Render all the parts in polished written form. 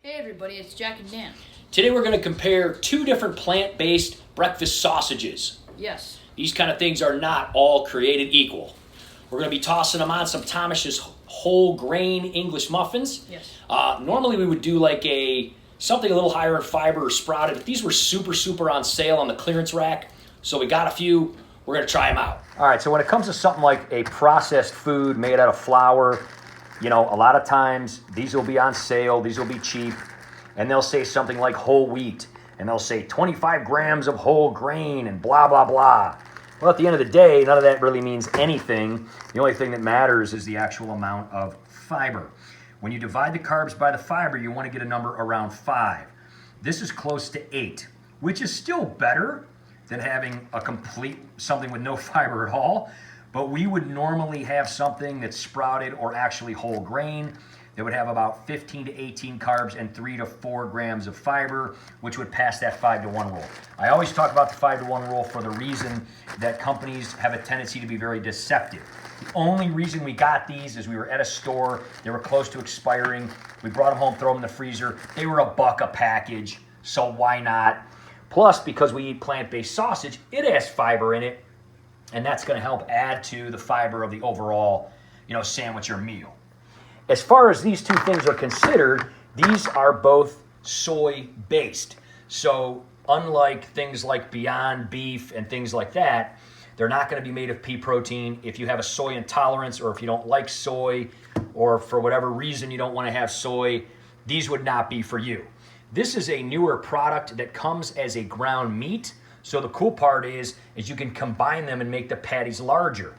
Hey everybody, it's Jack and Dan. Today we're going to compare two different plant-based breakfast sausages. Yes. These kind of things are not all created equal. We're going to be tossing them on some Thomas's whole grain English muffins. Yes. Normally we would do like something a little higher in fiber or sprouted, but these were super on sale on the clearance rack. So we got a few. We're going to try them out. All right, so when it comes to something like a processed food made out of flour, you know, a lot of times these will be on sale, these will be cheap, and they'll say something like whole wheat, and they'll say 25 grams of whole grain and blah, blah, blah. Well, at the end of the day, none of that really means anything. The only thing that matters is the actual amount of fiber. When you divide the carbs by the fiber, you want to get a number around 5. This is close to 8, which is still better than having a complete something with no fiber at all. But we would normally have something that's sprouted or actually whole grain that would have about 15 to 18 carbs and 3 to 4 grams of fiber, which would pass that 5-to-1 rule. I always talk about the 5-to-1 rule for the reason that companies have a tendency to be very deceptive. The only reason we got these is we were at a store, they were close to expiring, we brought them home, throw them in the freezer, they were $1 a package, so why not? Plus, because we eat plant-based sausage, it has fiber in it, and that's going to help add to the fiber of the overall, sandwich or meal. As far as these two things are considered, these are both soy-based. So unlike things like Beyond Beef and things like that, they're not going to be made of pea protein. If you have a soy intolerance or if you don't like soy or for whatever reason you don't want to have soy, these would not be for you. This is a newer product that comes as a ground meat. So the cool part is you can combine them and make the patties larger.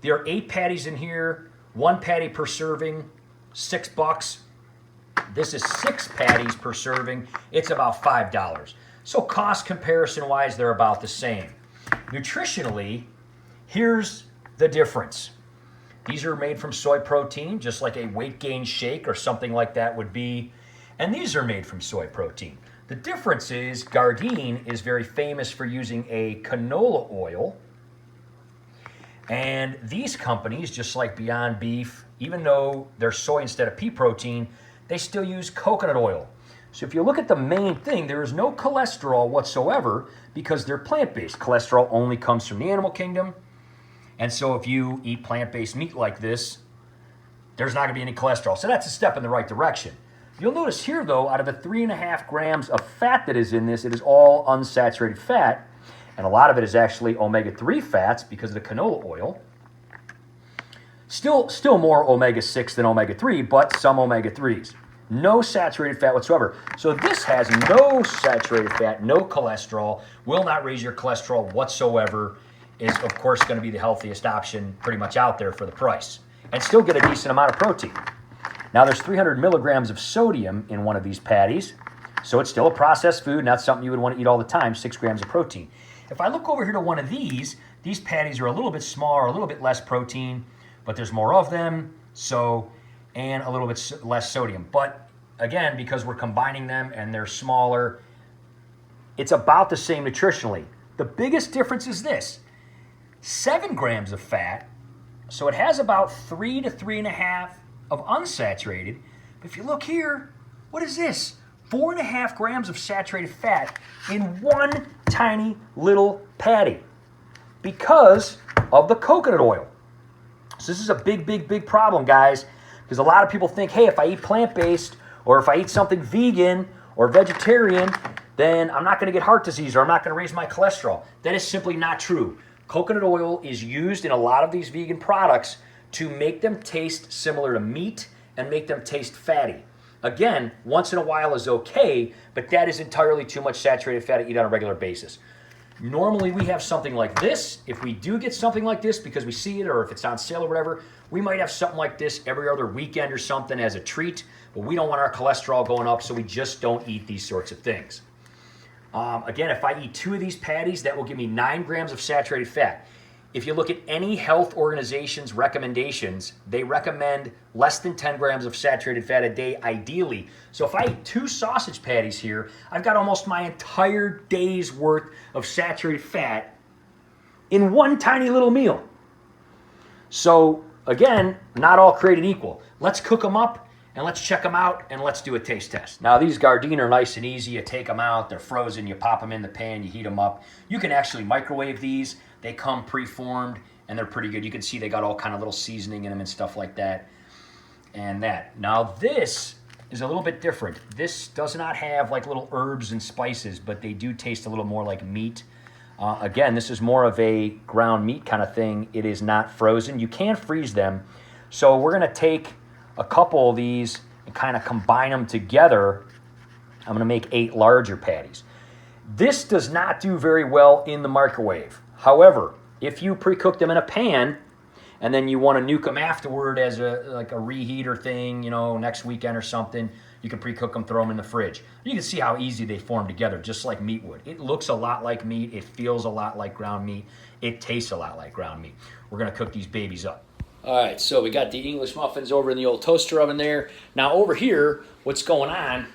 There are 8 patties in here, 1 patty per serving, $6. This is 6 patties per serving. It's about $5. So cost comparison wise, they're about the same. Nutritionally, here's the difference. These are made from soy protein, just like a weight gain shake or something like that would be. And these are made from soy protein. The difference is Gardein is very famous for using a canola oil. And these companies, just like Beyond Beef, even though they're soy instead of pea protein, they still use coconut oil. So if you look at the main thing, there is no cholesterol whatsoever because they're plant-based. Cholesterol only comes from the animal kingdom. And so if you eat plant-based meat like this, there's not going to be any cholesterol. So that's a step in the right direction. You'll notice here, though, out of the 3.5 grams of fat that is in this, it is all unsaturated fat. And a lot of it is actually omega-3 fats because of the canola oil. Still more omega-6 than omega-3, but some omega-3s. No saturated fat whatsoever. So this has no saturated fat, no cholesterol, will not raise your cholesterol whatsoever, is of course going to be the healthiest option pretty much out there for the price. And still get a decent amount of protein. Now there's 300 milligrams of sodium in one of these patties, so it's still a processed food, not something you would want to eat all the time, 6 grams of protein. If I look over here to one of these patties are a little bit smaller, a little bit less protein, but there's more of them, and a little bit less sodium. But again, because we're combining them and they're smaller, it's about the same nutritionally. The biggest difference is this, 7 grams of fat, so it has about 3 to 3.5 of unsaturated. But if you look here, what is this? 4.5 grams of saturated fat in one tiny little patty because of the coconut oil. So this is a big problem, guys, because a lot of people think, hey, if I eat plant-based or if I eat something vegan or vegetarian, then I'm not going to get heart disease or I'm not going to raise my cholesterol. That is simply not true. Coconut oil is used in a lot of these vegan products to make them taste similar to meat and make them taste fatty. Again, once in a while is okay, but that is entirely too much saturated fat to eat on a regular basis. Normally we have something like this. If we do get something like this because we see it or if it's on sale or whatever, we might have something like this every other weekend or something as a treat, but we don't want our cholesterol going up, so we just don't eat these sorts of things. Again, if I eat 2 of these patties, that will give me 9 grams of saturated fat. If you look at any health organization's recommendations, they recommend less than 10 grams of saturated fat a day, ideally. So if I eat 2 sausage patties here, I've got almost my entire day's worth of saturated fat in one tiny little meal. So again, not all created equal. Let's cook them up and let's check them out and let's do a taste test. Now these Gardein are nice and easy. You take them out, they're frozen, you pop them in the pan, you heat them up. You can actually microwave these. They come pre-formed and they're pretty good. You can see they got all kind of little seasoning in them and stuff like that. And that. Now this is a little bit different. This does not have like little herbs and spices, but they do taste a little more like meat. Again, this is more of a ground meat kind of thing. It is not frozen. You can freeze them. So we're gonna take a couple of these and kind of combine them together. I'm gonna make 8 larger patties. This does not do very well in the microwave. However, if you pre-cook them in a pan and then you want to nuke them afterward as a reheater thing, you know, next weekend or something, you can pre-cook them, throw them in the fridge. You can see how easy they form together, just like meat would. It looks a lot like meat. It feels a lot like ground meat. It tastes a lot like ground meat. We're gonna cook these babies up. All right, so we got the English muffins over in the old toaster oven there. Now over here, what's going on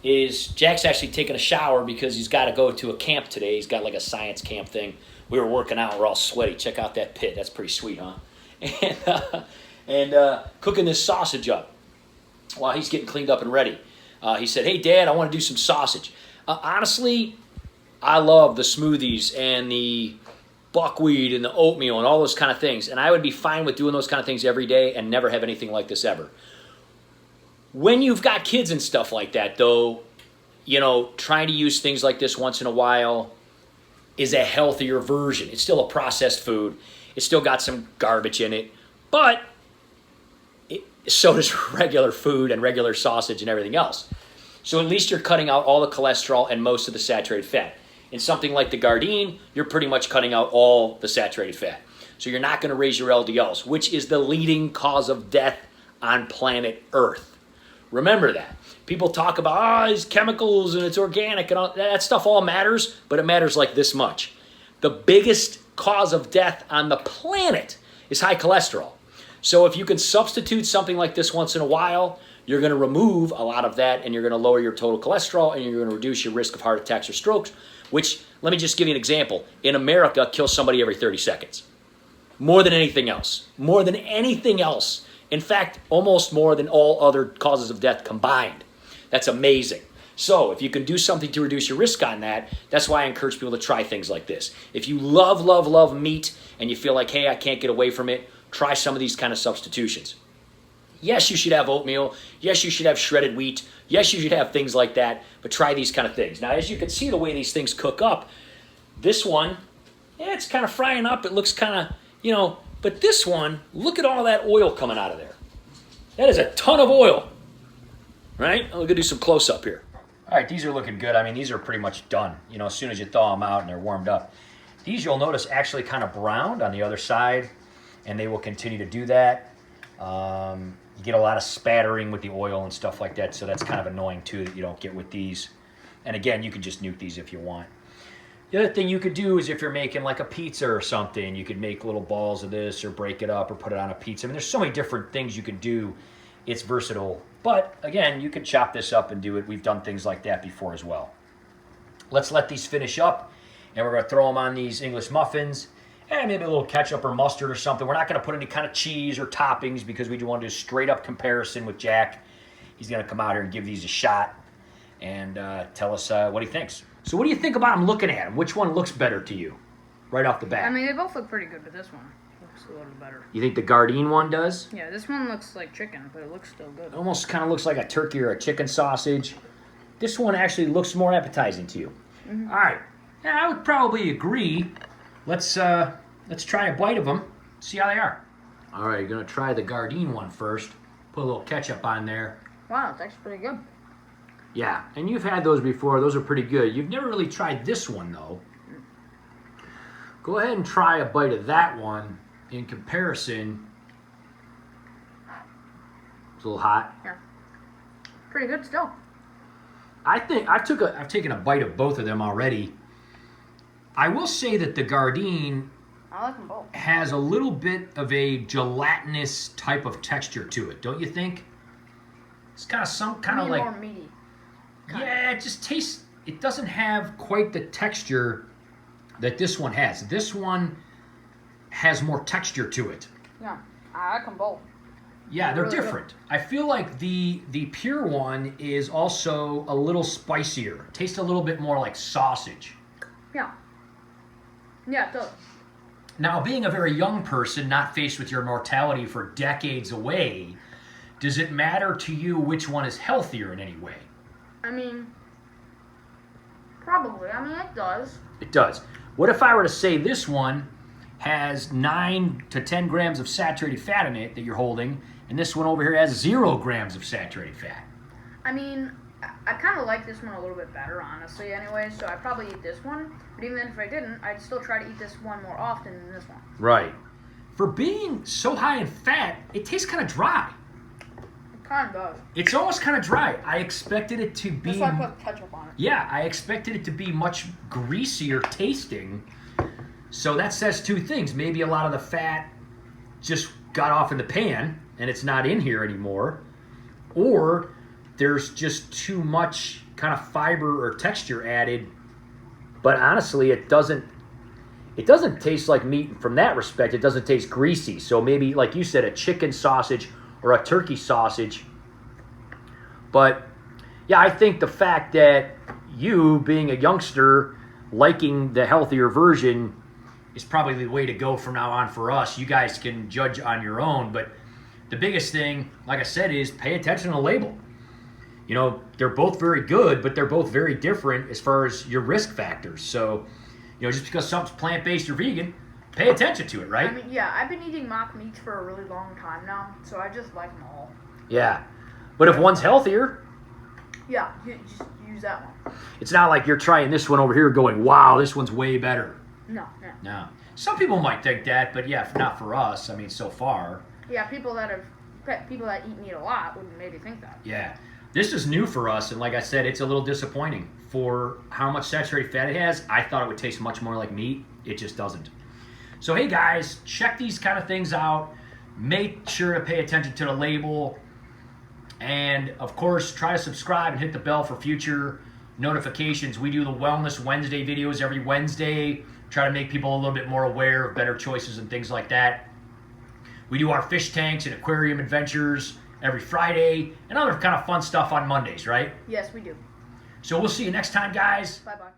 is Jack's actually taking a shower because he's got to go to a camp today. He's got like a science camp thing. We were working out. We're all sweaty. Check out that pit. That's pretty sweet, huh? And cooking this sausage up while he's getting cleaned up and ready. He said, hey, Dad, I want to do some sausage. Honestly, I love the smoothies and the buckwheat and the oatmeal and all those kind of things. And I would be fine with doing those kind of things every day and never have anything like this ever. When you've got kids and stuff like that, though, you know, trying to use things like this once in a while is a healthier version. It's still a processed food. It's still got some garbage in it, but so does regular food and regular sausage and everything else. So at least you're cutting out all the cholesterol and most of the saturated fat. In something like the Gardein, you're pretty much cutting out all the saturated fat. So you're not going to raise your LDLs, which is the leading cause of death on planet Earth. Remember that. People talk about, it's chemicals and it's organic and all that stuff all matters, but it matters like this much. The biggest cause of death on the planet is high cholesterol. So if you can substitute something like this once in a while, you're going to remove a lot of that and you're going to lower your total cholesterol and you're going to reduce your risk of heart attacks or strokes, which, let me just give you an example. In America, kills somebody every 30 seconds. More than anything else. More than anything else. In fact, almost more than all other causes of death combined. That's amazing. So if you can do something to reduce your risk on that, that's why I encourage people to try things like this. If you love, love, love meat and you feel like, hey, I can't get away from it, try some of these kind of substitutions. Yes, you should have oatmeal. Yes, you should have shredded wheat. Yes, you should have things like that, but try these kind of things. Now, as you can see the way these things cook up, this one, yeah, it's kind of frying up. It looks kind of, you know, but this one, look at all that oil coming out of there. That is a ton of oil, right? I'm going to do some close-up here. All right, these are looking good. I mean, these are pretty much done, you know, as soon as you thaw them out and they're warmed up. These, you'll notice, actually kind of browned on the other side, and they will continue to do that. You get a lot of spattering with the oil and stuff like that, so that's kind of annoying too that you don't get with these. And again, you could just nuke these if you want. The other thing you could do is if you're making like a pizza or something, you could make little balls of this or break it up or put it on a pizza. I mean, there's so many different things you could do. It's versatile. But again, you could chop this up and do it. We've done things like that before as well. Let's let these finish up, and we're going to throw them on these English muffins. And maybe a little ketchup or mustard or something. We're not going to put any kind of cheese or toppings because we do want to do a straight up comparison with Jack. He's going to come out here and give these a shot and tell us what he thinks. So what do you think about him looking at them? Which one looks better to you right off the bat? I mean, they both look pretty good, but this one looks a little better. You think the Gardein one does? Yeah, this one looks like chicken, but it looks still good. It almost kind of looks like a turkey or a chicken sausage. This one actually looks more appetizing to you. Mm-hmm. All right. Yeah, I would probably agree. Let's try a bite of them, see how they are. All right, you're going to try the Gardein one first. Put a little ketchup on there. Wow, it's actually pretty good. Yeah, and you've had those before. Those are pretty good. You've never really tried this one, though. Go ahead and try a bite of that one in comparison. It's a little hot. Yeah. Pretty good still. I think I've taken a bite of both of them already. I will say that the Gardein I like them both. Has a little bit of a gelatinous type of texture to it, don't you think? It's kind of some kind of like more meaty. Yeah, it just tastes. It doesn't have quite the texture that this one has. This one has more texture to it. Yeah, I like them both. Yeah, they're really good. different. I feel like the pure one is also a little spicier. Tastes a little bit more like sausage. Yeah. Yeah, it does. Now, being a very young person, not faced with your mortality for decades away, does it matter to you which one is healthier in any way? I mean, probably. I mean, it does. It does. What if I were to say this one has 9 to 10 grams of saturated fat in it that you're holding, and this one over here has 0 grams of saturated fat? I mean, I kind of like this one a little bit better, honestly, anyway, so I'd probably eat this one. But even if I didn't, I'd still try to eat this one more often than this one. Right. For being so high in fat, it tastes kind of dry. It kind of does. It's almost kind of dry. I expected it to be... That's why I put ketchup on it. Yeah, I expected it to be much greasier tasting. So that says two things. Maybe a lot of the fat just got off in the pan and it's not in here anymore. Or there's just too much kind of fiber or texture added. But honestly, it doesn't taste like meat from that respect. It doesn't taste greasy. So maybe, like you said, a chicken sausage or a turkey sausage. But yeah, I think the fact that you, being a youngster, liking the healthier version is probably the way to go from now on for us. You guys can judge on your own, but the biggest thing, like I said, is pay attention to the label. You know, they're both very good, but they're both very different as far as your risk factors. So, you know, just because something's plant-based or vegan, pay attention to it, right? I mean, yeah, I've been eating mock meats for a really long time now, so I just like them all. Yeah. But if one's healthier, Yeah, you just use that one. it's not like you're trying this one over here going, wow, this one's way better. No, yeah. No. Some people might think that, but yeah, not for us. I mean, so far. Yeah, people that eat meat a lot would maybe think that. Yeah. This is new for us, and like I said, it's a little disappointing. For how much saturated fat it has, I thought it would taste much more like meat. It just doesn't. So hey guys, check these kind of things out. Make sure to pay attention to the label. And of course, try to subscribe and hit the bell for future notifications. We do the Wellness Wednesday videos every Wednesday. Try to make people a little bit more aware of better choices and things like that. We do our fish tanks and aquarium adventures every Friday and other kind of fun stuff on Mondays, right? Yes, we do. So we'll see you next time, guys. Bye-bye.